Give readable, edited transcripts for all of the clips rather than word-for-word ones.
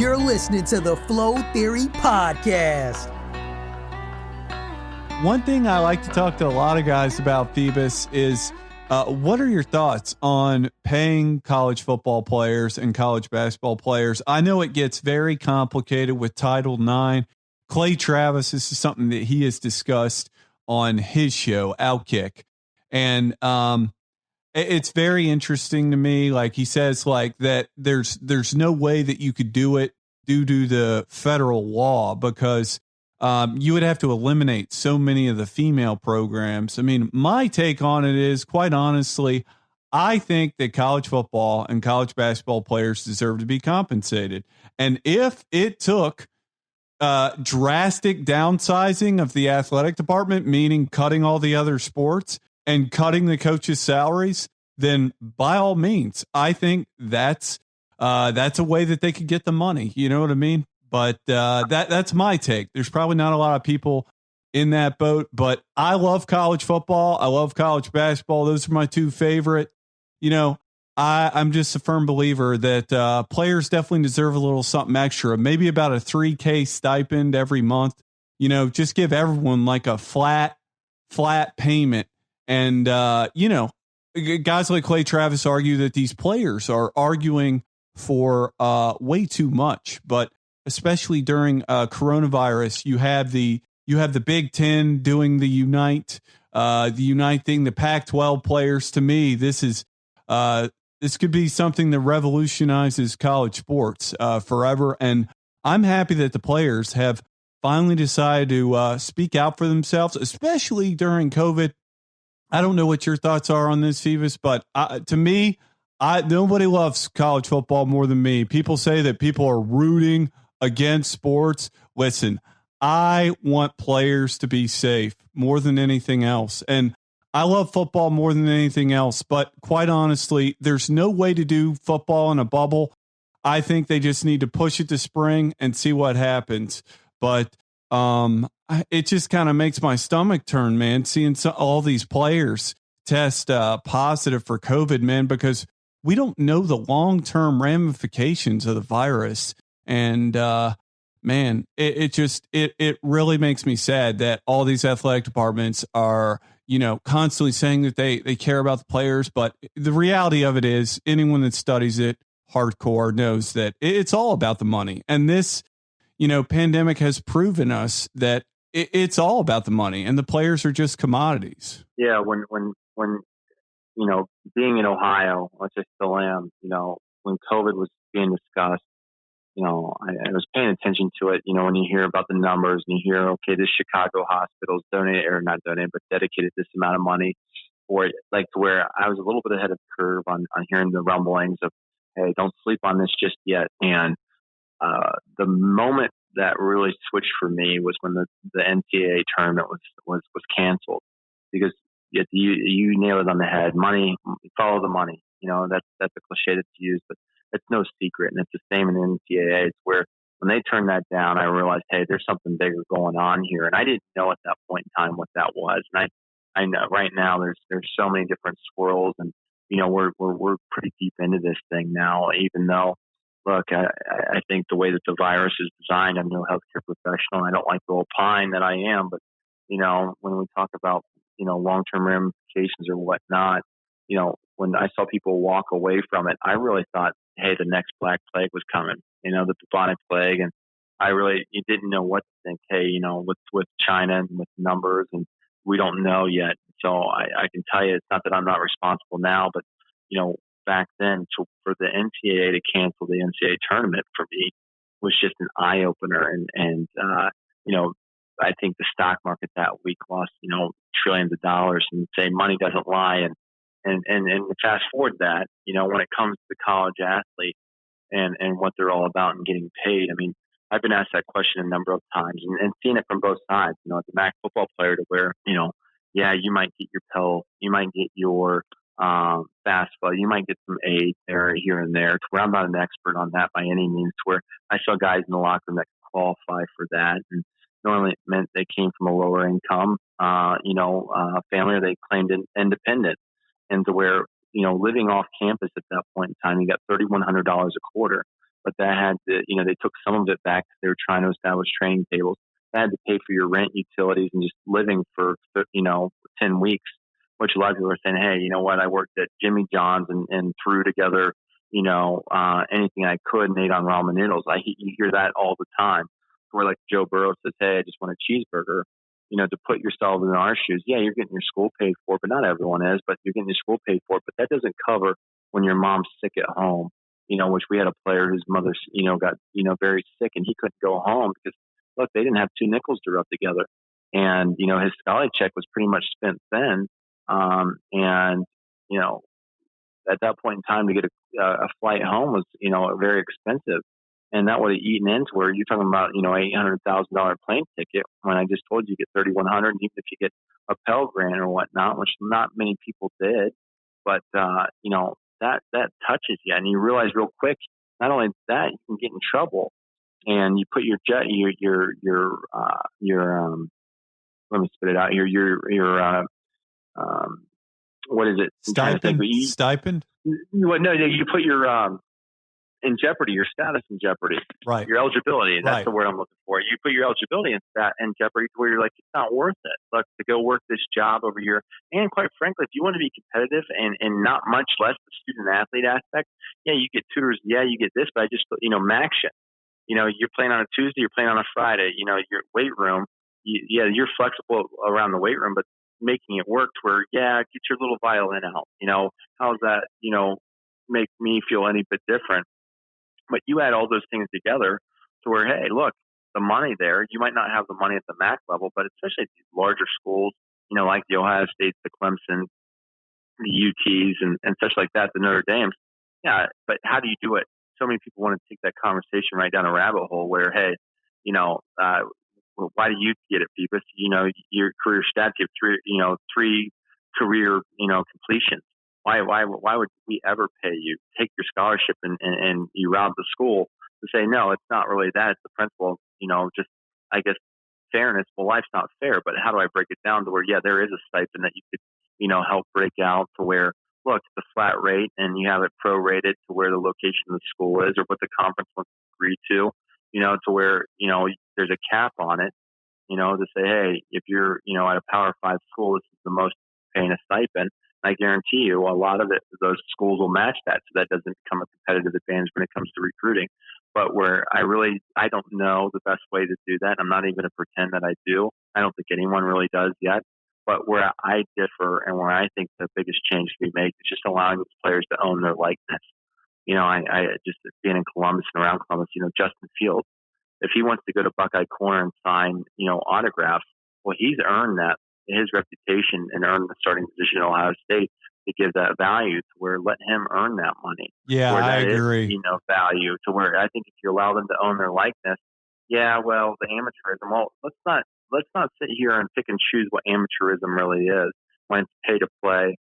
You're listening to the Flow Theory Podcast. One thing I like to talk to a lot of guys about, Phoebus, is what are your thoughts on paying college football players and college basketball players? I know it gets very complicated with Title IX. Clay Travis, this is something that he has discussed on his show, Outkick. And it's very interesting to me. Like he says, like that there's no way that you could do it due to the federal law because you would have to eliminate so many of the female programs. I mean, my take on it is, quite honestly, I think that college football and college basketball players deserve to be compensated. And if it took drastic downsizing of the athletic department, meaning cutting all the other sports and cutting the coaches' salaries, then by all means, I think that's a way that they could get the money. You know what I mean? But that's my take. There's probably not a lot of people in that boat, but I love college football. I love college basketball. Those are my two favorite. You know, I'm just a firm believer that players definitely deserve a little something extra, maybe about a $3,000 stipend every month. You know, just give everyone like a flat payment. And, you know, guys like Clay Travis argue that these players are arguing for way too much, but especially during coronavirus, you have the Big Ten doing the unite thing, the Pac-12 players. To me, this could be something that revolutionizes college sports forever. And I'm happy that the players have finally decided to speak out for themselves, especially during COVID. I don't know what your thoughts are on this, Phoebus, but to me, nobody loves college football more than me. People say that people are rooting against sports. Listen, I want players to be safe more than anything else. And I love football more than anything else. But quite honestly, there's no way to do football in a bubble. I think they just need to push it to spring and see what happens. But it just kind of makes my stomach turn, man, seeing all these players test positive for COVID, man, because we don't know the long-term ramifications of the virus. And man, it really makes me sad that all these athletic departments are, you know, constantly saying that they care about the players. But the reality of it is, anyone that studies it hardcore knows that it's all about the money. And this, you know, pandemic has proven us that it's all about the money, and the players are just commodities. Yeah, when you know, being in Ohio, which I still am, you know, when COVID was being discussed, you know, I was paying attention to it. You know, when you hear about the numbers and you hear, okay, this Chicago hospital's donated, or not donated, but dedicated this amount of money for it, like to where I was a little bit ahead of the curve on hearing the rumblings of, hey, don't sleep on this just yet. And the moment that really switched for me was when the NCAA tournament was canceled, because you nail it on the head. Money, follow the money. You know, that's a cliche that's used, but it's no secret. And it's the same in the NCAA. It's where when they turned that down, I realized, hey, there's something bigger going on here. And I didn't know at that point in time what that was. And I know right now there's so many different swirls, and you know, we're pretty deep into this thing now, even though, look, I think the way that the virus is designed, I'm no healthcare professional. I don't like to opine that I am, but, you know, when we talk about, you know, long-term ramifications or whatnot, you know, when I saw people walk away from it, I really thought, hey, the next Black Plague was coming, you know, the bubonic plague. And you didn't know what to think. Hey, you know, with China and with numbers, and we don't know yet. So I can tell you, it's not that I'm not responsible now, but, you know, back then, for the NCAA to cancel the NCAA tournament for me was just an eye opener. And you know, I think the stock market that week lost, you know, trillions of dollars, and say money doesn't lie. And fast forward that, you know, when it comes to the college athlete and what they're all about and getting paid. I mean, I've been asked that question a number of times, and seeing it from both sides. You know, as a MAC football player, to where, you know, yeah, you might get your pill, you might get your fastball, you might get some aid there, here and there. To where I'm not an expert on that by any means. To where I saw guys in the locker room that qualify for that, and normally it meant they came from a lower income, family, or they claimed independent, and to where, you know, living off campus at that point in time, you got $3,100 a quarter. but that had to, they took some of it back because they were trying to establish training tables. They had to pay for your rent, utilities, and just living for, 10 weeks, which a lot of people are saying, hey, you know what? I worked at Jimmy John's and threw together, anything I could and ate on ramen noodles. You hear that all the time. Where like Joe Burrow says, hey, I just want a cheeseburger. To put yourself in our shoes, yeah, you're getting your school paid for, but not everyone is, but you're getting your school paid for, but that doesn't cover when your mom's sick at home, which we had a player whose mother, got, very sick and he couldn't go home because, look, they didn't have two nickels to rub together. And, his scholarly check was pretty much spent then. And, at that point in time to get a flight home was, very expensive. And that would have eaten into where you're talking about, $800,000 plane ticket when I just told you get $3,100, even if you get a Pell Grant or whatnot, which not many people did. But, that touches you and you realize real quick, not only that, you can get in trouble and you put your let me spit it out here, what is it? Stipend? No, you put your, in jeopardy, your status in jeopardy, right? Your eligibility. That's the word I'm looking for. You put your eligibility in jeopardy to where you're like, it's not worth it. Look, to go work this job over here. And quite frankly, if you want to be competitive and not much less the student athlete aspect, yeah, you get tutors. Yeah, you get this, but I just, max it. You're playing on a Tuesday, you're playing on a Friday, your weight room. You're flexible around the weight room, but making it work to where, yeah, get your little violin out. How's that, make me feel any bit different? But you add all those things together to where, hey, look, the money there, you might not have the money at the MAC level, but especially at these larger schools, like the Ohio States, the Clemson, the UTs, and such like that, the Notre Dames. Yeah, but how do you do it? So many people want to take that conversation right down a rabbit hole where, hey, why do you get it, Febus? Your career stats, you have three career, completions. Why would we ever pay you? Take your scholarship and you rob the school to say, no, it's not really that. It's the principle of, just, I guess, fairness. Well, life's not fair, but how do I break it down to where, yeah, there is a stipend that you could, help break out to where, look, it's a flat rate and you have it prorated to where the location of the school is or what the conference wants to agree to where, there's a cap on it, to say, hey, if you're, at a Power 5 school, this is the most paying a stipend. I guarantee you a lot of it, those schools will match that. So that doesn't become a competitive advantage when it comes to recruiting. But where I don't know the best way to do that. I'm not even going to pretend that I do. I don't think anyone really does yet. But where I differ and where I think the biggest change to be made is just allowing these players to own their likeness. I just being in Columbus and around Columbus, Justin Fields, if he wants to go to Buckeye Corner and sign, autographs, well, he's earned that, his reputation, and earned the starting position at Ohio State to give that value to where let him earn that money. Yeah, where I agree. Is, value to where I think if you allow them to own their likeness, yeah, well, the amateurism, well, let's not sit here and pick and choose what amateurism really is when it's pay to play,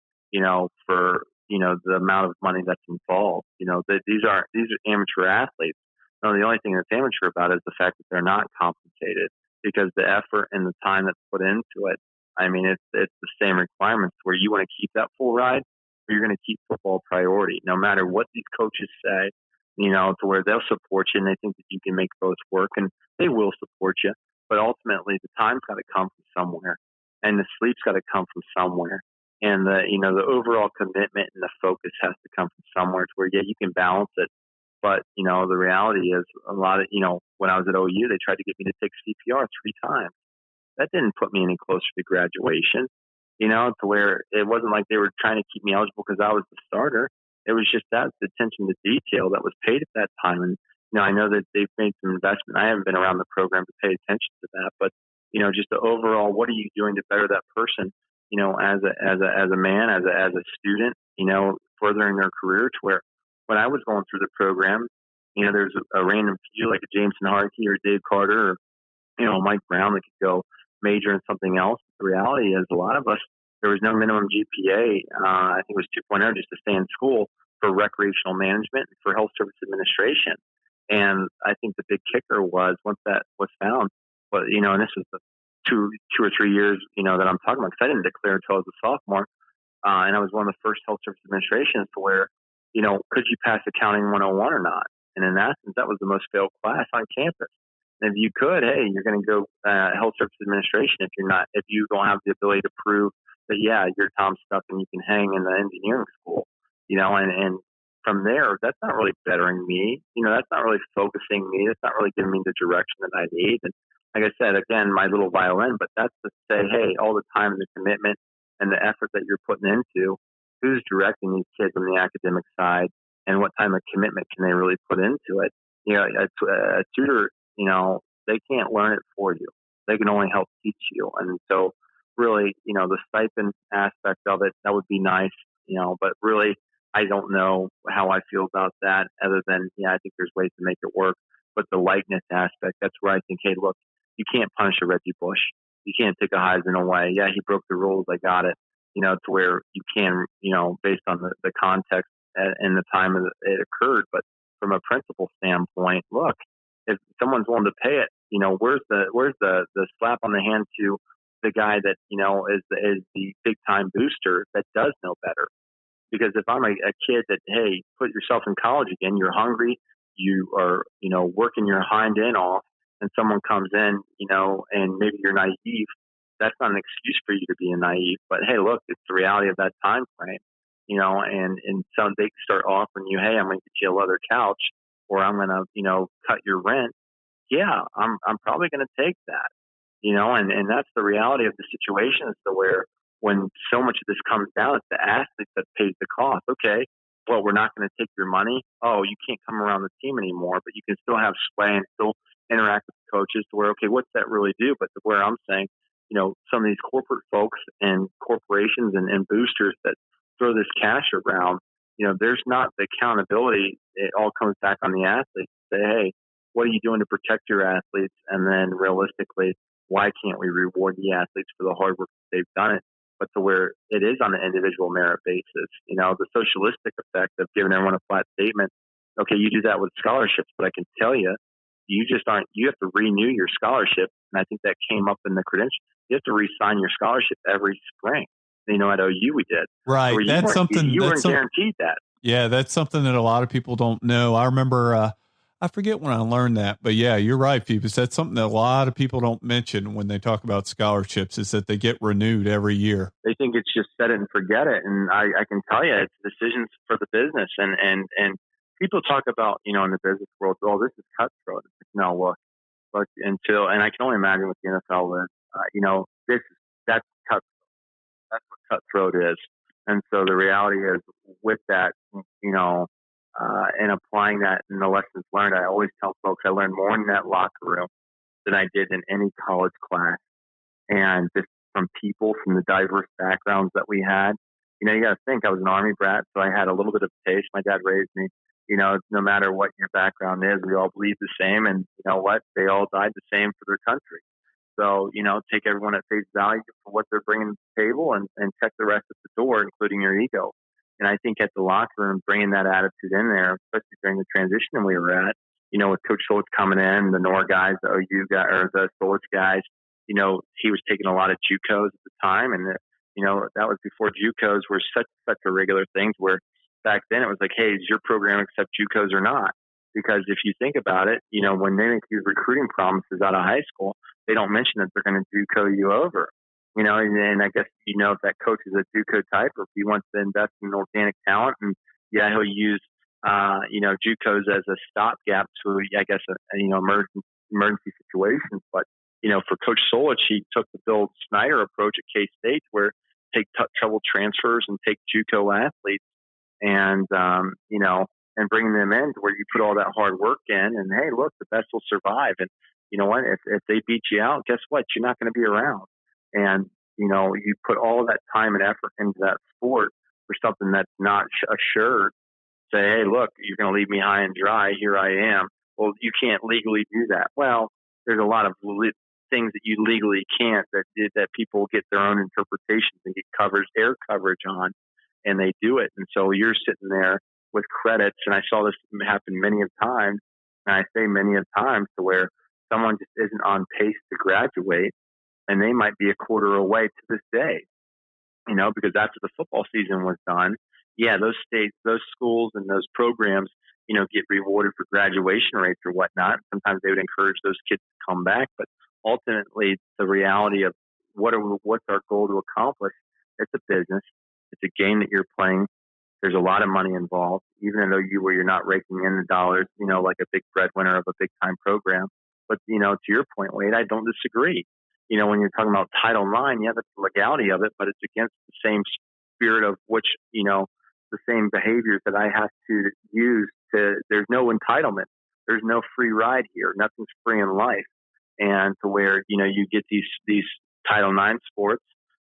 for, the amount of money that's involved. These are amateur athletes. No, the only thing that's amateur about it is the fact that they're not compensated because the effort and the time that's put into it. I mean, it's the same requirements where you want to keep that full ride or you're going to keep football priority, no matter what these coaches say, to where they'll support you and they think that you can make both work and they will support you. But ultimately the time's got to come from somewhere and the sleep's got to come from somewhere. And the overall commitment and the focus has to come from somewhere to where, yeah, you can balance it. But, the reality is a lot of, when I was at OU, they tried to get me to take CPR 3 times. That didn't put me any closer to graduation, to where it wasn't like they were trying to keep me eligible because I was the starter. It was just that the attention to detail that was paid at that time. And, I know that they've made some investment. I haven't been around the program to pay attention to that, but, just the overall, what are you doing to better that person, as a man, as a student, furthering their career to where when I was going through the program, there's a random few like a Jameson Harkey or Dave Carter or, Mike Brown that could go major in something else. The reality is a lot of us, there was no minimum GPA. I think it was 2.0 just to stay in school for recreational management and for health service administration. And I think the big kicker was once that was found, but, and this was the two or 3 years, that I'm talking about, because I didn't declare until I was a sophomore. And I was one of the first health service administrations to where, could you pass accounting 101 or not? And in essence, that was the most failed class on campus. And if you could, hey, you're going to go health service administration if you don't have the ability to prove that, yeah, you're Tom Stuck and you can hang in the engineering school, and from there, that's not really bettering me. That's not really focusing me. That's not really giving me the direction that I need. And like I said, again, my little violin, but that's to say, hey, all the time and the commitment and the effort that you're putting into, who's directing these kids on the academic side, and what type of commitment can they really put into it? A tutor, they can't learn it for you. They can only help teach you. And so really, the stipend aspect of it, that would be nice, but really, I don't know how I feel about that other than, I think there's ways to make it work. But the likeness aspect, that's where I think, hey, look, you can't punish a Reggie Bush. You can't take a Heisman away. Yeah, he broke the rules. I got it. To where you can, based on the context and the time it occurred. But from a principle standpoint, look, if someone's willing to pay it, where's the slap on the hand to the guy that, is the big time booster that does know better? Because if I'm a kid that, hey, put yourself in college again, you're hungry, you are, working your hind end off, and someone comes in, and maybe you're naive, that's not an excuse for you to be naive. But hey, look, it's the reality of that time frame, and some they start offering you, hey, I'm going to get you a leather couch, or I'm going to, cut your rent. Yeah, I'm probably going to take that, and that's the reality of the situation, is to where when so much of this comes down, it's the athlete that pays the cost. Okay, well, we're not going to take your money. Oh, you can't come around the team anymore, but you can still have sway and still interact with the coaches to where, okay, what's that really do? But to where I'm saying, some of these corporate folks and corporations and boosters that throw this cash around, there's not the accountability. It all comes back on the athletes to say, hey, what are you doing to protect your athletes? And then realistically, why can't we reward the athletes for the hard work that they've done it? But to where it is on an individual merit basis, the socialistic effect of giving everyone a flat statement. Okay, you do that with scholarships, but I can tell you, you have to renew your scholarship. And I think that came up in the credentials. You have to re-sign your scholarship every spring. At OU we did. Right. That's something you weren't guaranteed that. Yeah, that's something that a lot of people don't know. I remember, I forget when I learned that, but yeah, you're right, Phoebus. That's something that a lot of people don't mention when they talk about scholarships, is that they get renewed every year. They think it's just set it and forget it. And I can tell you, it's decisions for the business. And people talk about, in the business world, oh, this is cutthroat. No, look, and I can only imagine what the NFL is. That's cutthroat. That's what cutthroat is. And so the reality is, with that, and applying that in the lessons learned, I always tell folks I learned more in that locker room than I did in any college class. And just from people, from the diverse backgrounds that we had, you got to think I was an Army brat, so I had a little bit of taste. My dad raised me, no matter what your background is, we all believe the same. And you know what? They all died the same for their country. So, take everyone at face value for what they're bringing to the table and check the rest at the door, including your ego. And I think at the locker room, bringing that attitude in there, especially during the transition we were at, with Coach Solich coming in, the NOR guys, the OU guys, or the Solich guys, he was taking a lot of JUCOs at the time. And, that was before JUCOs were such a regular thing, where back then it was like, hey, does your program accept JUCOs or not? Because if you think about it, when they make these recruiting promises out of high school, they don't mention that they're going to JUCO you over. And I guess, if that coach is a JUCO type, or if he wants to invest in organic talent, and yeah, he'll use, JUCOs as a stopgap to, I guess, emergency situations. But, for Coach Solich, he took the Bill Snyder approach at K-State, where take trouble transfers and take JUCO athletes and, and bringing them in to where you put all that hard work in, and hey, look, the best will survive. And you know what? If they beat you out, guess what? You're not going to be around. And, you put all of that time and effort into that sport for something that's not assured. Say, hey, look, you're going to leave me high and dry. Here I am. Well, you can't legally do that. Well, there's a lot of things that you legally can't, that people get their own interpretations and get air coverage on, and they do it. And so you're sitting there with credits, and I saw this happen many of times, and I say many of times, to where someone just isn't on pace to graduate, and they might be a quarter away to this day, because after the football season was done, yeah, those states, those schools, and those programs get rewarded for graduation rates or whatnot. Sometimes they would encourage those kids to come back, but ultimately the reality of what's our goal to accomplish. It's a business. It's a game that you're playing. There's a lot of money involved, even though you're not raking in the dollars, like a big breadwinner of a big time program. But, to your point, Wade, I don't disagree. When you're talking about Title IX, yeah, that's the legality of it, but it's against the same spirit of which, the same behaviors that I have to use there's no entitlement. There's no free ride here. Nothing's free in life. And to where, you get these Title IX sports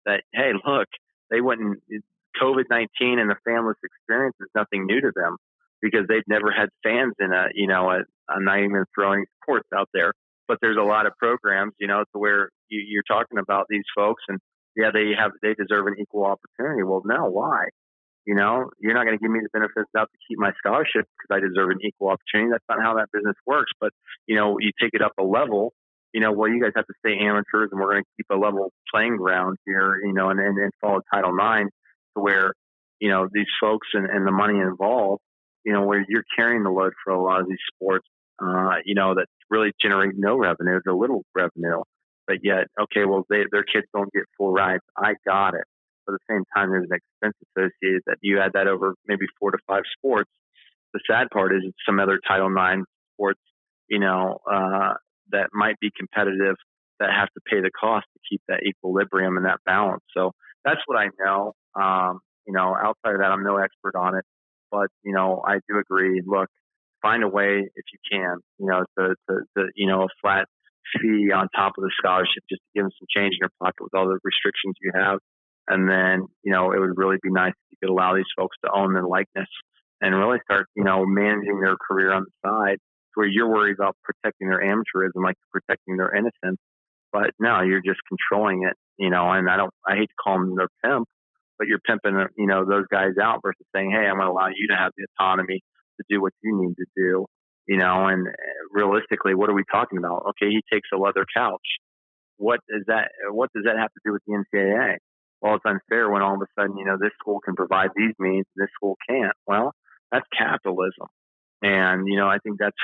that, hey, look, they wouldn't, COVID-19 and the fanless experience is nothing new to them because they've never had fans in I'm not even throwing sports out there, but there's a lot of programs, to where you're talking about these folks and yeah, they deserve an equal opportunity. Well, no, why? You're not going to give me the benefits out to keep my scholarship because I deserve an equal opportunity. That's not how that business works. But, you take it up a level, well, you guys have to stay amateurs and we're going to keep a level playing ground here, and follow Title IX to where, these folks and the money involved, where you're carrying the load for a lot of these sports, that really generate no revenue, or little revenue. But yet, okay, well, their kids don't get full rides. I got it. But at the same time, there's an expense associated that you add that over maybe 4 to 5 sports. The sad part is some other Title IX sports, that might be competitive that have to pay the cost to keep that equilibrium and that balance. So that's what I know. Outside of that, I'm no expert on it, but, I do agree. Look, find a way if you can, to a flat fee on top of the scholarship, just to give them some change in your pocket with all the restrictions you have. And then, it would really be nice if you could allow these folks to own their likeness and really start, managing their career on the side where you're worried about protecting their amateurism, like protecting their innocence. But no, you're just controlling it, and I hate to call them their pimp, but you're pimping, those guys out versus saying, hey, I'm going to allow you to have the autonomy to do what you need to do, and realistically, what are we talking about? Okay, he takes a leather couch. What does that have to do with the NCAA? Well, it's unfair when all of a sudden, this school can provide these means and this school can't. Well, that's capitalism. And, I think that's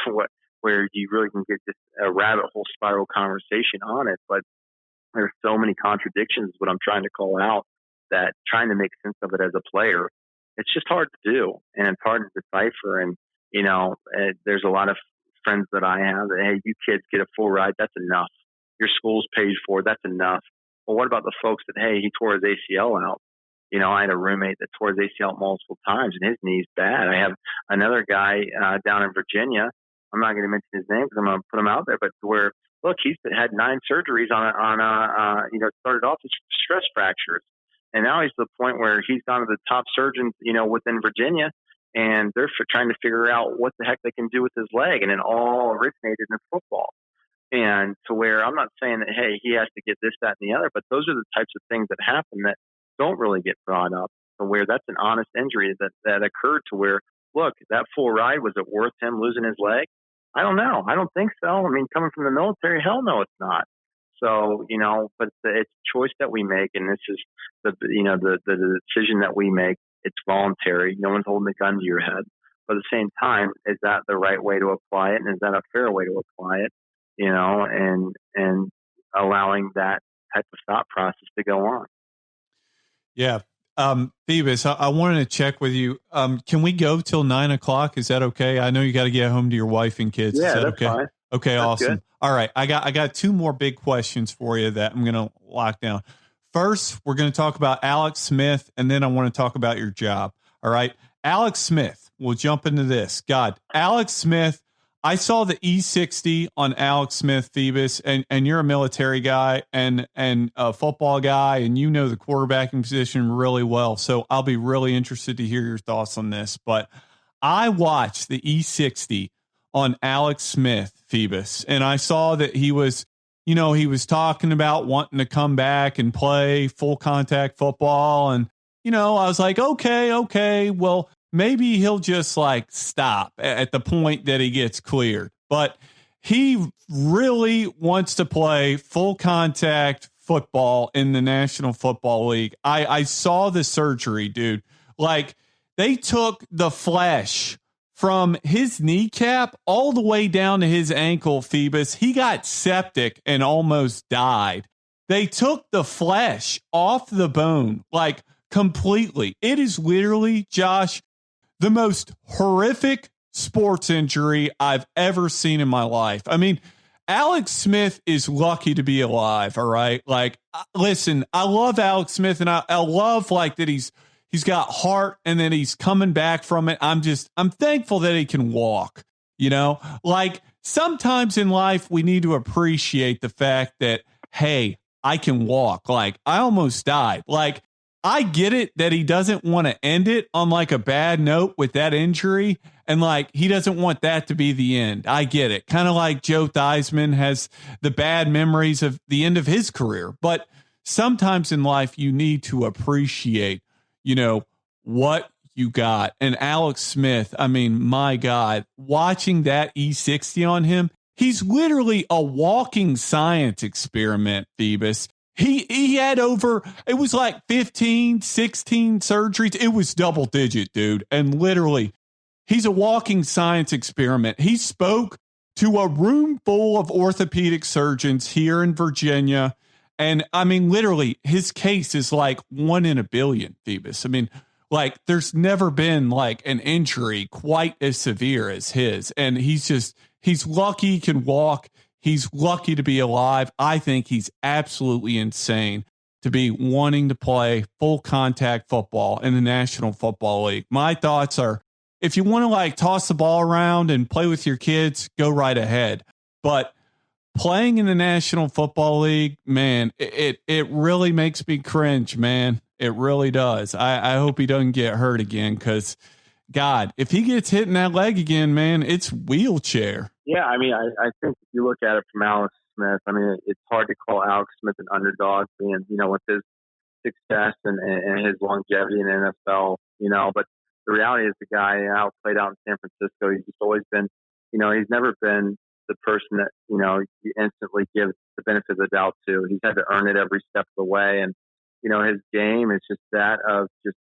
where you really can get just a rabbit hole spiral conversation on it. But there's so many contradictions, is what I'm trying to call out, that trying to make sense of it as a player, it's just hard to do. And it's hard to decipher. And, there's a lot of friends that I have that, hey, you kids get a full ride. That's enough. Your school's paid for. That's enough. Well, what about the folks that, hey, he tore his ACL out? I had a roommate that tore his ACL multiple times and his knee's bad. I have another guy down in Virginia. I'm not going to mention his name because I'm going to put him out there, but where, look, he's had 9 surgeries started off as stress fractures. And now he's to the point where he's gone to the top surgeons, within Virginia, and they're trying to figure out what the heck they can do with his leg. And it all originated in football. And to where I'm not saying that, hey, he has to get this, that, and the other, but those are the types of things that happen that don't really get brought up, to where that's an honest injury that occurred, to where, look, that full ride, was it worth him losing his leg? I don't know. I don't think so. I mean, coming from the military, hell no, it's not. So, but it's a choice that we make, and this is the decision that we make. It's voluntary. No one's holding a gun to your head. But at the same time, is that the right way to apply it? And is that a fair way to apply it? And allowing that type of thought process to go on. Yeah. Febus, I wanted to check with you. Can we go till 9:00? Is that okay? I know you got to get home to your wife and kids. Yeah, is that that's okay? Fine. Okay. That's awesome. Good. All right. I got 2 more big questions for you that I'm going to lock down. First, we're going to talk about Alex Smith, and then I want to talk about your job. All right. Alex Smith, we'll jump into this. God, Alex Smith, I saw the E60 on Alex Smith, Febus, and you're a military guy and a football guy, and you know the quarterbacking position really well. So I'll be really interested to hear your thoughts on this. But I watched the E60 on Alex Smith, Febus, and I saw that he was talking about wanting to come back and play full contact football. And, I was like, okay, well, maybe he'll just stop at the point that he gets cleared. But he really wants to play full contact football in the National Football League. I saw the surgery, dude. They took the flesh from his kneecap all the way down to his ankle, Phoebus, he got septic and almost died. They took the flesh off the bone, like completely. It is literally, Josh, the most horrific sports injury I've ever seen in my life. I mean, Alex Smith is lucky to be alive. All right. Like, listen, I love Alex Smith, and I love like that he's got heart and then he's coming back from it. I'm thankful that he can walk, like sometimes in life we need to appreciate the fact that, hey, I can walk. Like, I almost died. Like, I get it that he doesn't want to end it on like a bad note with that injury. And like, he doesn't want that to be the end. I get it. Kind of like Joe Theismann has the bad memories of the end of his career. But sometimes in life, you need to appreciate, what you got. And Alex Smith, I mean, my God, watching that E60 on him, he's literally a walking science experiment, Phoebus. He had it was like 15, 16 surgeries. It was double digit, dude. And literally, he's a walking science experiment. He spoke to a room full of orthopedic surgeons here in Virginia. And I mean, literally, his case is like 1 in a billion, Phoebus. I mean, like, there's never been like an injury quite as severe as his. And he's lucky he can walk. He's lucky to be alive. I think he's absolutely insane to be wanting to play full contact football in the National Football League. My thoughts are, if you want to like toss the ball around and play with your kids, go right ahead. But playing in the National Football League, man, it really makes me cringe, man. It really does. I hope he doesn't get hurt again, because God, if he gets hit in that leg again, man, it's wheelchair. Yeah, I mean, I think if you look at it from Alex Smith, I mean, it's hard to call Alex Smith an underdog, being, with his success and his longevity in the NFL, but the reality is the guy played out in San Francisco. He's just always been, he's never been the person that, you instantly give the benefit of the doubt to. He's had to earn it every step of the way. And, his game is just that of just,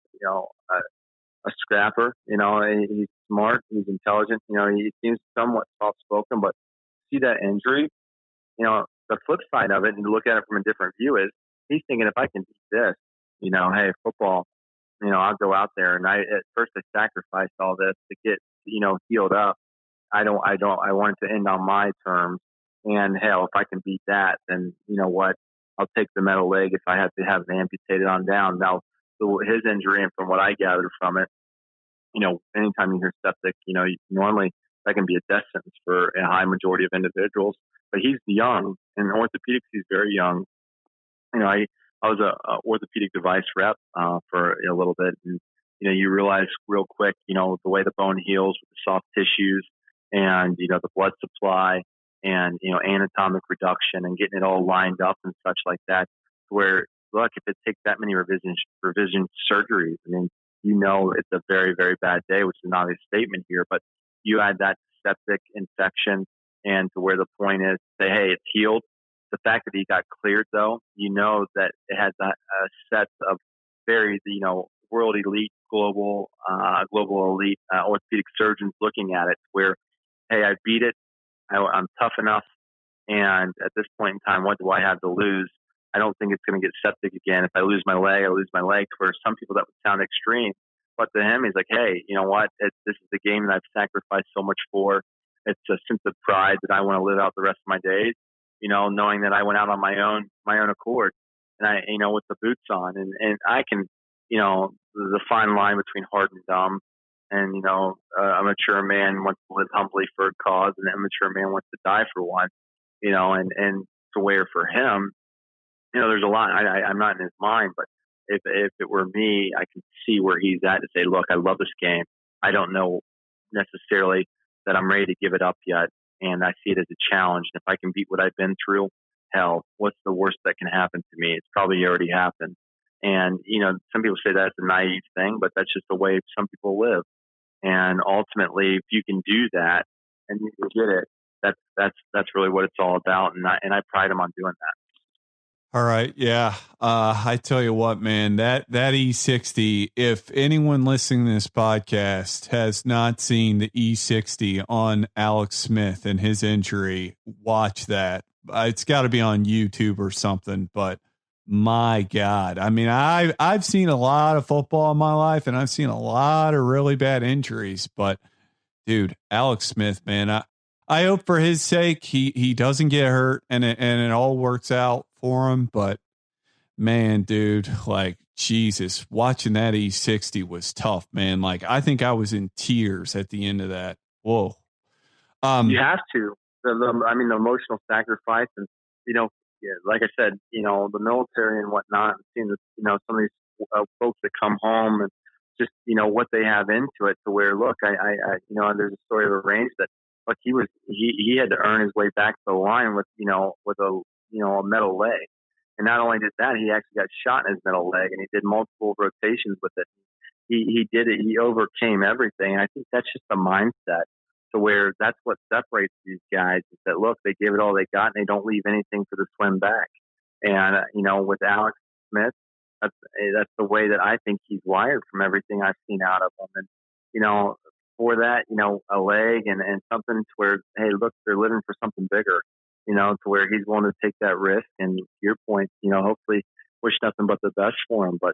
a scrapper. He's smart, he's intelligent. He seems somewhat soft-spoken, but see that injury. The flip side of it, and to look at it from a different view, is he's thinking, if I can beat this, hey, football, I'll go out there, and I sacrificed all this to get healed up. I want it to end on my terms, and hell, if I can beat that, then what? I'll take the metal leg if I have to have it amputated on down. Now, his injury, and from what I gathered from it, anytime you hear septic, normally that can be a death sentence for a high majority of individuals. But he's young, and in orthopedics, he's very young. I was a orthopedic device rep for a little bit, and you realize real quick, the way the bone heals with the soft tissues, and the blood supply, and anatomic reduction, and getting it all lined up and such like that. Where, look, if it takes that many revision surgeries, I mean, it's a very, very bad day, which is an obvious statement here. But you add that septic infection, and to where the point is, say, hey, it's healed. The fact that he got cleared, though, that it has a set of very, world elite, global elite orthopedic surgeons looking at it, where, hey, I beat it. I'm tough enough. And at this point in time, what do I have to lose? I don't think it's going to get septic again. If I lose my leg, I lose my leg. For some people, that would sound extreme. But to him, he's like, hey, you know what? This is the game that I've sacrificed so much for. It's a sense of pride that I want to live out the rest of my days, knowing that I went out on my own accord, and I, with the boots on. And I can, the fine line between hard and dumb. And, a mature man wants to live humbly for a cause, and an immature man wants to die for one, and to where for him, there's a lot. I'm not in his mind, but if it were me, I can see where he's at to say, look, I love this game. I don't know necessarily that I'm ready to give it up yet, and I see it as a challenge. And if I can beat what I've been through, hell, what's the worst that can happen to me? It's probably already happened. And, some people say that's a naive thing, but that's just the way some people live. And ultimately, if you can do that and you can get it, that's really what it's all about. And I pride him on doing that. All right. Yeah. I tell you what, man, that E60, if anyone listening to this podcast has not seen the E60 on Alex Smith and his injury, watch that. It's got to be on YouTube or something, but my God. I mean, I've seen a lot of football in my life and I've seen a lot of really bad injuries, but dude, Alex Smith, man, I hope for his sake he doesn't get hurt and it all works out for him. But man, dude, like Jesus, watching that E60 was tough, man. Like I think I was in tears at the end of that. Whoa. You have to. I mean, the emotional sacrifice, and yeah, like I said, the military and whatnot. Seeing some of these folks that come home and just what they have into it. To where, look, there's a story of a range that, look, he had to earn his way back to the line with a metal leg, and not only did that, he actually got shot in his metal leg, and he did multiple rotations with it. He did it. He overcame everything. And I think that's just a mindset to where that's what separates these guys is that, look, they give it all they got and they don't leave anything for the swim back. And, with Alex Smith, that's the way that I think he's wired from everything I've seen out of him. And, for that, a leg and something to where, hey, look, they're living for something bigger, to where he's willing to take that risk. And to your point, hopefully wish nothing but the best for him. But,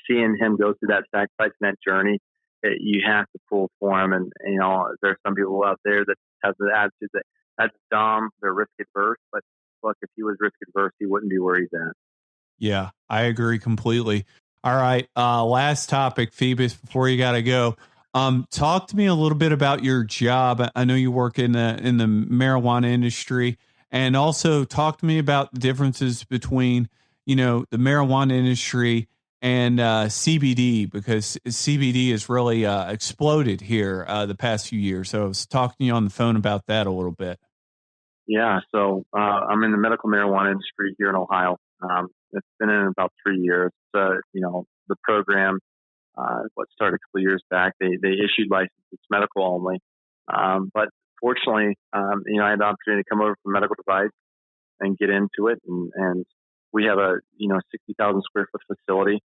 seeing him go through that sacrifice and that journey, you have to pull for him. And, there's some people out there that have the attitude that that's dumb, they're risk adverse. But look, if he was risk adverse, he wouldn't be where he's at. Yeah, I agree completely. All right. Last topic, Phoebus, before you got to go. Talk to me a little bit about your job. I know you work in the marijuana industry, and also talk to me about the differences between, the marijuana industry and CBD, because CBD has really exploded here the past few years. So I was talking to you on the phone about that a little bit. Yeah. So I'm in the medical marijuana industry here in Ohio. It's been in about 3 years. The program, what started a couple of years back, they issued licenses, medical only. But fortunately, I had the opportunity to come over from medical device and get into it. And we have a, 60,000 square foot facility,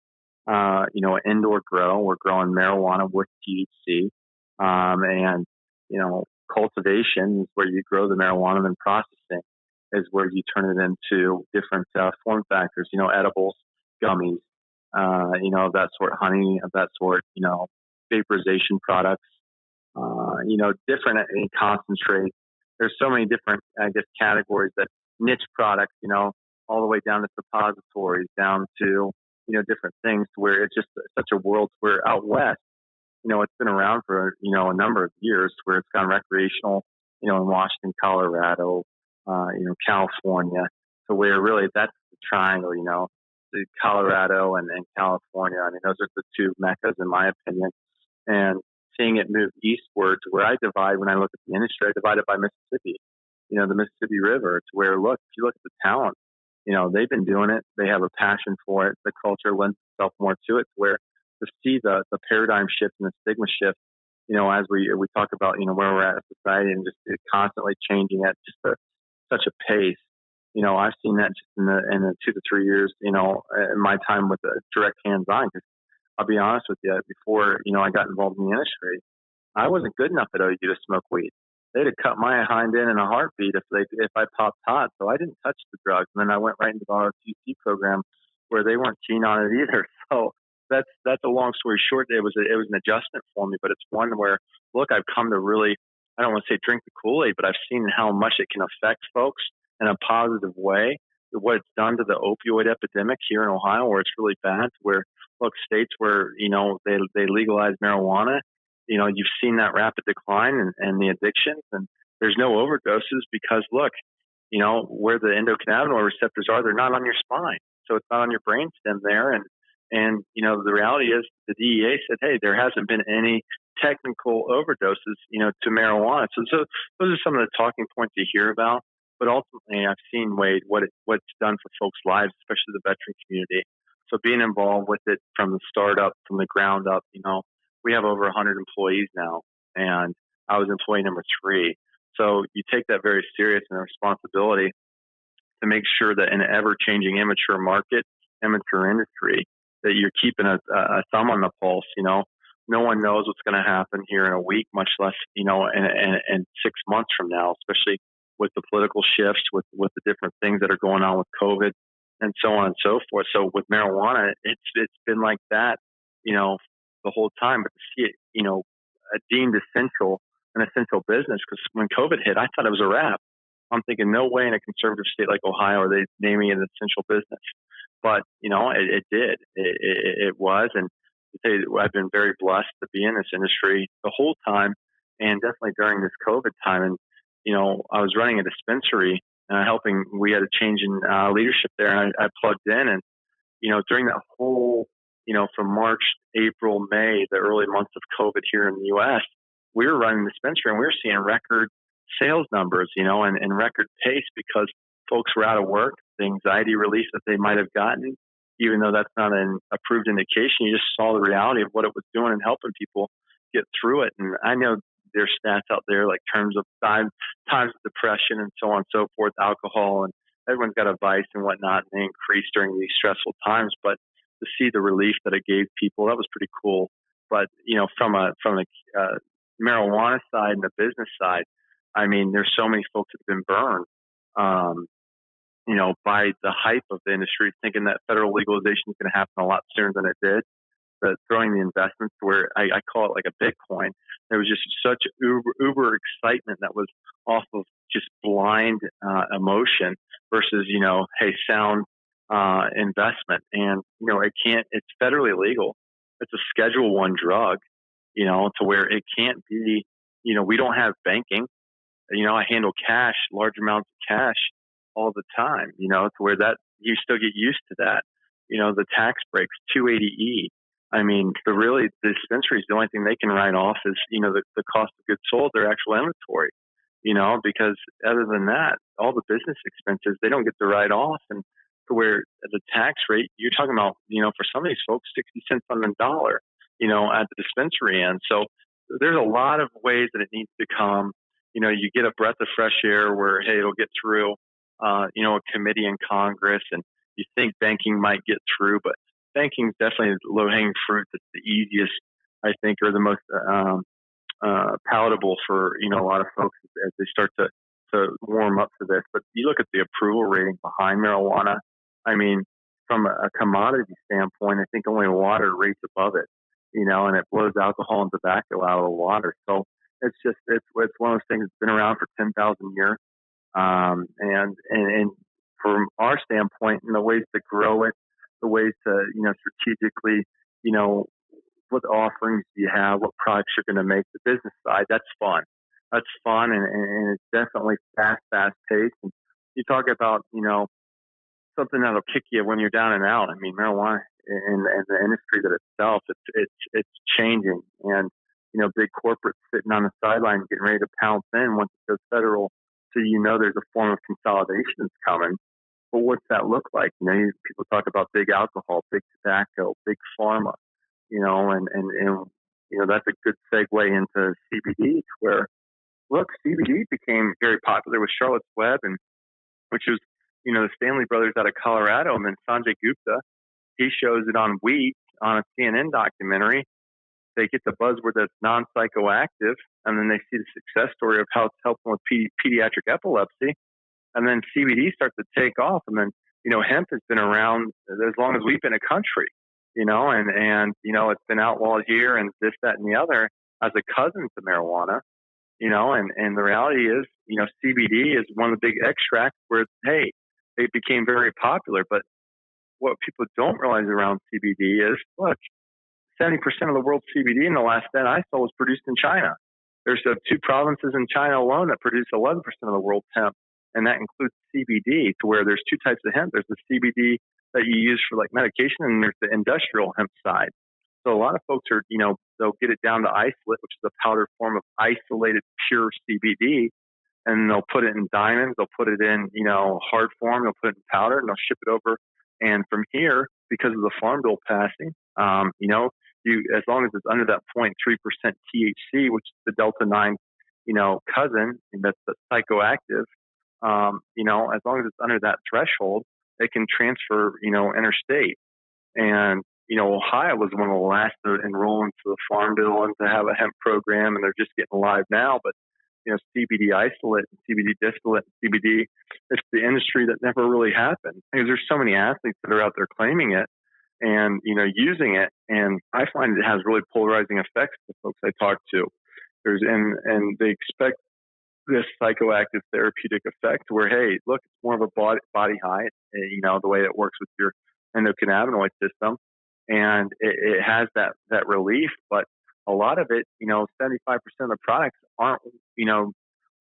an indoor grow. We're growing marijuana with THC. And, cultivation is where you grow the marijuana, and processing is where you turn it into different form factors, edibles, gummies, of that sort, honey of that sort, vaporization products, different concentrates. There's so many different, I guess, categories that niche products, all the way down to suppositories, down to, different things to where it's just such a world where out west, it's been around for, a number of years where it's gone recreational, in Washington, Colorado, California, to where really that's the triangle, the Colorado and California. I mean, those are the two meccas in my opinion. And seeing it move eastward to where I divide, when I look at the industry, I divide it by Mississippi, the Mississippi River, to where, look, if you look at the talent, they've been doing it. They have a passion for it. The culture lends itself more to it, to where to see the paradigm shift and the stigma shift, as we talk about, where we're at in society, and just constantly changing at just such a pace. I've seen that just in the 2 to 3 years, in my time with the direct hands-on. Because I'll be honest with you, before, I got involved in the industry, I wasn't good enough at OU to smoke weed. They'd have cut my hind end in a heartbeat if I popped hot. So I didn't touch the drugs. And then I went right into the ROTC program where they weren't keen on it either. So that's a long story short. It was an adjustment for me, but it's one where, look, I've come to really, I don't want to say drink the Kool-Aid, but I've seen how much it can affect folks in a positive way. What it's done to the opioid epidemic here in Ohio, where it's really bad, where, look, states where, they legalize marijuana, you've seen that rapid decline and the addictions, and there's no overdoses because, look, where the endocannabinoid receptors are, they're not on your spine. So it's not on your brainstem there. And the reality is the DEA said, hey, there hasn't been any technical overdoses, to marijuana. So those are some of the talking points you hear about. But ultimately, I've seen, Wade, what it's done for folks' lives, especially the veteran community. So being involved with it from the start up, from the ground up, we have over 100 employees now, and I was employee number 3. So you take that very serious and a responsibility to make sure that in an ever-changing immature market, immature industry, that you're keeping a thumb on the pulse. No one knows what's going to happen here in a week, much less, in 6 months from now, especially with the political shifts, with the different things that are going on with COVID and so on and so forth. So with marijuana, it's been like that, the whole time. But to see it, deemed an essential business, because when COVID hit, I thought it was a wrap. I'm thinking, no way in a conservative state like Ohio are they naming it an essential business. But, it did. It was. And to tell you, I've been very blessed to be in this industry the whole time, and definitely during this COVID time. And, I was running a dispensary, we had a change in leadership there, and I plugged in. And, during that whole, from March, April, May, the early months of COVID here in the U.S., we were running the dispensary, and we were seeing record sales numbers, and record pace, because folks were out of work. The anxiety relief that they might have gotten, even though that's not an approved indication, you just saw the reality of what it was doing and helping people get through it. And I know there's stats out there like terms of times of depression and so on and so forth, alcohol, and everyone's got a vice and whatnot, and they increase during these stressful times. But to see the relief that it gave people, that was pretty cool. But from the marijuana side and the business side, I mean, there's so many folks that have been burned, by the hype of the industry, thinking that federal legalization is going to happen a lot sooner than it did. But throwing the investments to where I call it like a Bitcoin, there was just such uber excitement that was off of just blind emotion versus, sound investment. And, it's federally legal. It's a Schedule 1 drug, to where it can't be, we don't have banking. I handle cash, large amounts of cash all the time, to where that you still get used to that. The tax breaks, 280E. I mean, the dispensaries, the only thing they can write off is, the cost of goods sold, their actual inventory, because other than that, all the business expenses, they don't get to write off. And to where the tax rate, you're talking about, for some of these folks, 60 cents on the dollar, at the dispensary end. So there's a lot of ways that it needs to come. You get a breath of fresh air where, hey, it'll get through, a committee in Congress, and you think banking might get through, but banking is definitely low-hanging fruit. That's the easiest, I think, or the most palatable for, a lot of folks as they start to warm up to this. But you look at the approval rating behind marijuana. I mean, from a commodity standpoint, I think only water rates above it, and it blows alcohol and tobacco out of the water. So it's one of those things that's been around for 10,000 years. And from our standpoint, and the ways to grow it, the ways to, strategically, what offerings do you have, what products you're going to make, the business side, that's fun. That's fun. And it's definitely fast paced. And you talk about, something that'll kick you when you're down and out. I mean, marijuana and the industry that itself, it's changing. And, big corporates sitting on the sidelines getting ready to pounce in once it goes federal. So, there's a form of consolidation that's coming. But what's that look like? People talk about big alcohol, big tobacco, big pharma, and that's a good segue into CBD, where, look, CBD became very popular with Charlotte's Web, and which was, the Stanley brothers out of Colorado, and then Sanjay Gupta, he shows it on weed on a CNN documentary. They get the buzzword that's non-psychoactive, and then they see the success story of how it's helping with pediatric epilepsy. And then CBD starts to take off. And then, hemp has been around as long as we've been a country, and it's been outlawed here and this, that, and the other as a cousin to marijuana, and the reality is, CBD is one of the big extracts where, hey, it became very popular. But what people don't realize around CBD is, look, 70% of the world's CBD in the last stat I saw was produced in China. There's 2 provinces in China alone that produce 11% of the world's hemp, and that includes CBD, to where there's 2 types of hemp. There's the CBD that you use for like medication, and there's the industrial hemp side. So a lot of folks are, they'll get it down to isolate, which is a powdered form of isolated pure CBD, and they'll put it in diamonds, they'll put it in, hard form, they'll put it in powder, and they'll ship it over. And from here, because of the Farm Bill passing, as long as it's under that 0.3% THC, which is the Delta 9, cousin, and that's the psychoactive, as long as it's under that threshold, it can transfer, interstate. And, Ohio was one of the last to enroll into the Farm Bill and to have a hemp program, and they're just getting live now. But, CBD isolate, CBD distillate, CBD, it's the industry that never really happened because there's so many athletes that are out there claiming it and, using it. And I find it has really polarizing effects to folks I talk to. And they expect this psychoactive therapeutic effect where, hey, look, it's more of a body high, the way it works with your endocannabinoid system. And it has that relief, but a lot of it, 75% of the products aren't,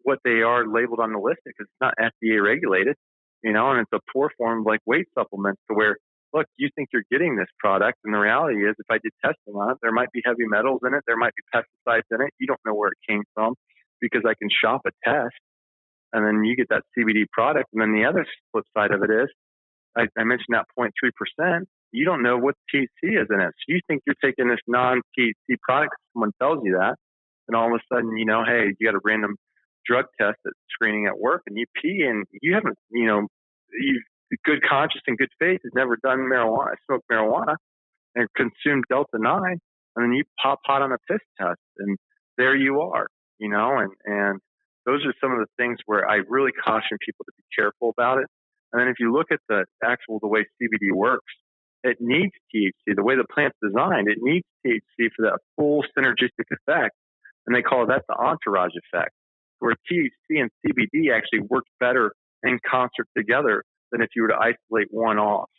what they are labeled on the list because it's not FDA regulated, and it's a poor form like weight supplements to where, look, you think you're getting this product. And the reality is if I did testing on it, there might be heavy metals in it. There might be pesticides in it. You don't know where it came from because I can shop a test and then you get that CBD product. And then the other flip side of it is I mentioned that 0.3%. You don't know what THC is in it. So you think you're taking this non-THC product. Someone tells you that. And all of a sudden, hey, you got a random drug test that's screening at work and you pee and you haven't, you've good conscience and good faith has never done marijuana, smoked marijuana and consumed Delta-9. And then you pop hot on a piss test and there you are, and those are some of the things where I really caution people to be careful about it. And then if you look at the way CBD works, it needs THC. The way the plant's designed, it needs THC for that full synergistic effect. And they call that the entourage effect, where THC and CBD actually work better in concert together than if you were to isolate one off.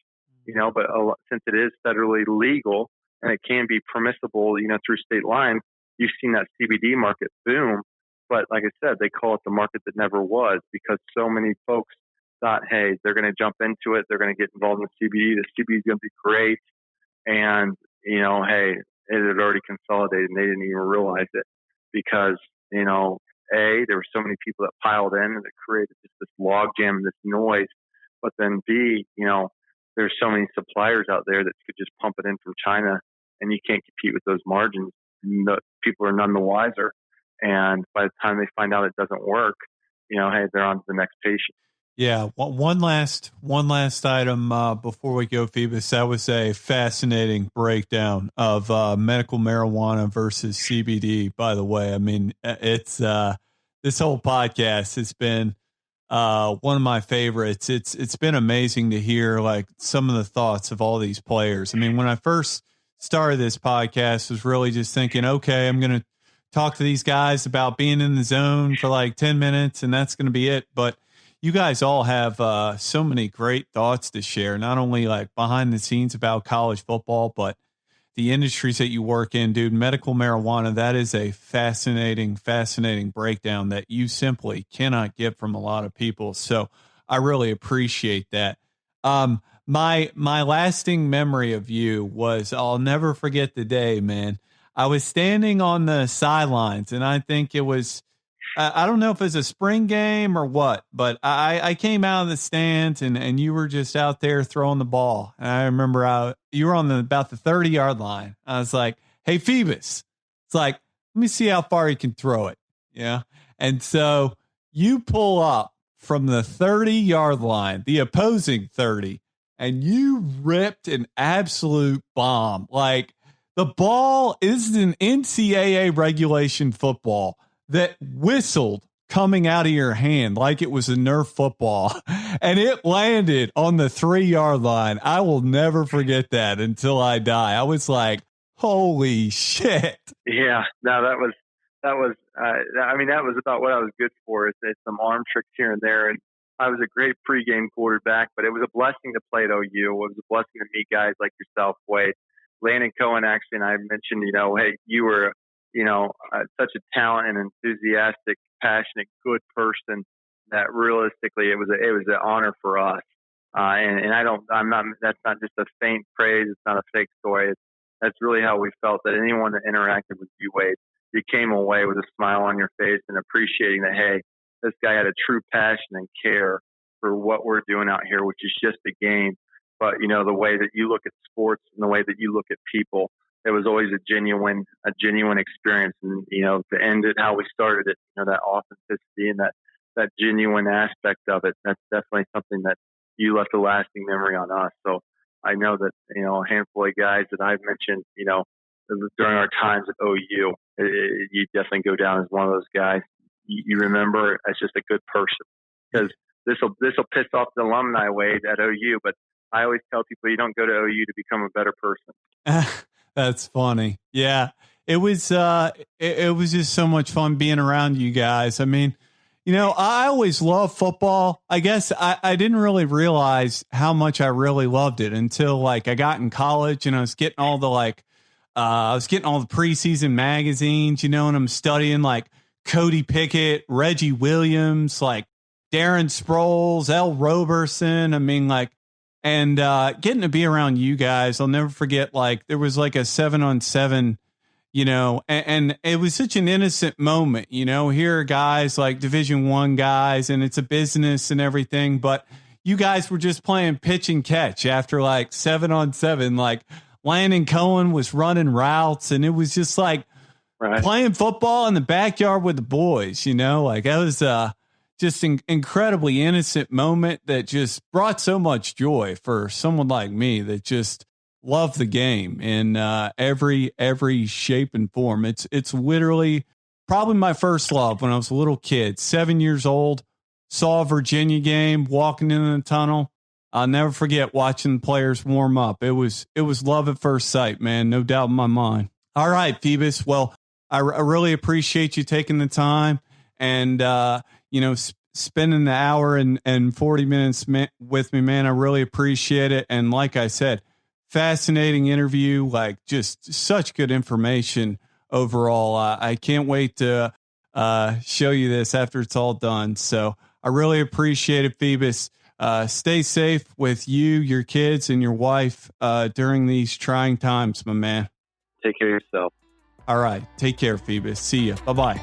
But since it is federally legal and it can be permissible, through state lines, you've seen that CBD market boom. But like I said, they call it the market that never was because so many folks thought, hey, they're going to jump into it. They're going to get involved in the CBD. The CBD is going to be great. And, hey, it had already consolidated and they didn't even realize it because, there were so many people that piled in and it created just this logjam, this noise. But then B, there's so many suppliers out there that could just pump it in from China and you can't compete with those margins. People are none the wiser. And by the time they find out it doesn't work, hey, they're on to the next patient. Yeah. One last item before we go, Phoebus. That was a fascinating breakdown of medical marijuana versus CBD. By the way, I mean it's this whole podcast has been one of my favorites. It's been amazing to hear like some of the thoughts of all these players. I mean, when I first started this podcast, I was really just thinking, okay, I'm going to talk to these guys about being in the zone for like 10 minutes and that's going to be it. But you guys all have so many great thoughts to share, not only like behind the scenes about college football, but the industries that you work in, dude. Medical marijuana, that is a fascinating breakdown that you simply cannot get from a lot of people. So I really appreciate that. My lasting memory of you was, I'll never forget the day, man. I was standing on the sidelines and I think it was, I don't know if it's a spring game or what, but I came out of the stands and you were just out there throwing the ball. And I remember you were on about the 30-yard line. I was like, hey, Phoebus, it's like, let me see how far you can throw it. Yeah. And so you pull up from the 30-yard line, the opposing 30, and you ripped an absolute bomb. Like the ball is an NCAA regulation football that whistled coming out of your hand like it was a Nerf football, and it landed on the 3-yard line. I will never forget that until I die. I was like, holy shit. Yeah, no, that was, I mean, that was about what I was good for. It's some arm tricks here and there. And I was a great pregame quarterback, but it was a blessing to play at OU. It was a blessing to meet guys like yourself, Wade. Landon Cohen, actually, and I mentioned, hey, you were, such a talent and enthusiastic, passionate, good person that realistically it was an honor for us. That's not just a faint praise. It's not a fake story. That's really how we felt, that anyone that interacted with you, Wade, you came away with a smile on your face and appreciating that, hey, this guy had a true passion and care for what we're doing out here, which is just a game. But, the way that you look at sports and the way that you look at people, it was always a genuine experience. And, to end it how we started it, that authenticity and that that genuine aspect of it. That's definitely something that you left a lasting memory on us. So I know that, a handful of guys that I've mentioned, during our times at OU, you definitely go down as one of those guys. You remember as just a good person, because this will piss off the alumni Wade at OU, but I always tell people you don't go to OU to become a better person. That's funny. Yeah. It was it was just so much fun being around you guys. I mean, I always loved football. I guess I didn't really realize how much I really loved it until I got in college and I was getting all the preseason magazines, and I'm studying Cody Pickett, Reggie Williams, Darren Sproles, L. Roberson. I mean, and getting to be around you guys, I'll never forget, there was a 7-on-7, and it was such an innocent moment, here are guys Division I guys, and it's a business and everything, but you guys were just playing pitch and catch after 7-on-7, Landon Cohen was running routes, and it was just right. Playing football in the backyard with the boys, that was just an incredibly innocent moment that just brought so much joy for someone like me that just loved the game in every shape and form. It's literally probably my first love when I was a little kid, 7 years old, saw a Virginia game, walking in the tunnel. I'll never forget watching the players warm up. It was love at first sight, man. No doubt in my mind. All right, Febus. Well, I really appreciate you taking the time and, spending the hour and 40 minutes with me, man. I really appreciate it. And like I said, fascinating interview, just such good information overall. I can't wait to show you this after it's all done. So I really appreciate it, Febus. Stay safe with you, your kids, and your wife during these trying times, my man. Take care of yourself. All right. Take care, Febus. See ya. Bye-bye.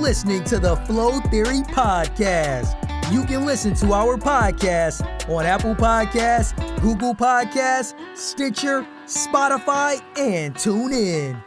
Listening to the Flow Theory Podcast. You can listen to our podcast on Apple Podcasts, Google Podcasts, Stitcher, Spotify, and TuneIn.